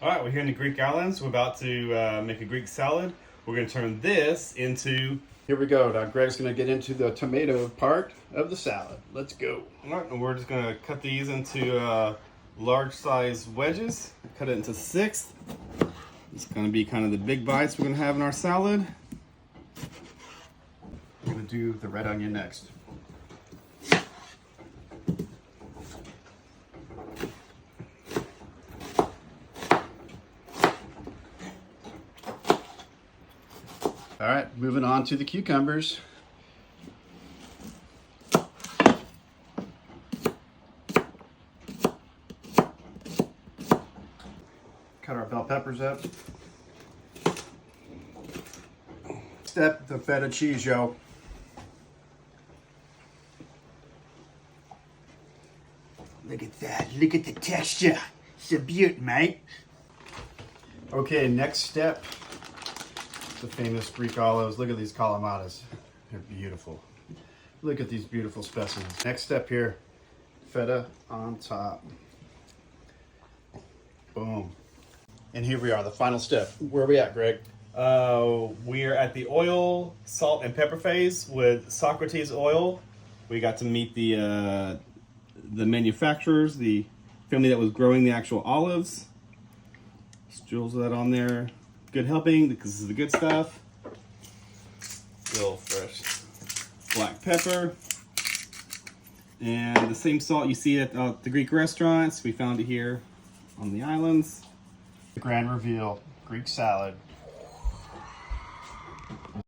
All right, we're here in the Greek islands. We're about to make a Greek salad. We're going to turn this into... Here we go. Now Greg's going to get into the tomato part of the salad. Let's go. All right, and we're just going to cut these into large size wedges. Cut it into 6. It's going to be kind of the big bites we're going to have in our salad. We're going to do the red onion next. All right, moving on to the cucumbers. Cut our bell peppers up. Step the feta cheese, yo. Look at that. Look at the texture. It's a beaut, mate. Okay, next step. The famous Greek olives. Look at these kalamatas. They're beautiful. Look at these beautiful specimens. Next step here, feta on top. Boom. And here we are, the final step. Where are we at, Greg? We are at the oil, salt, and pepper phase with Socrates Oil. We got to meet the manufacturers, the family that was growing the actual olives. Just drizzle that on there. Good helping, because this is the good stuff. Little fresh black pepper. And the same salt you see at the Greek restaurants. We found it here on the islands. The grand reveal, Greek salad.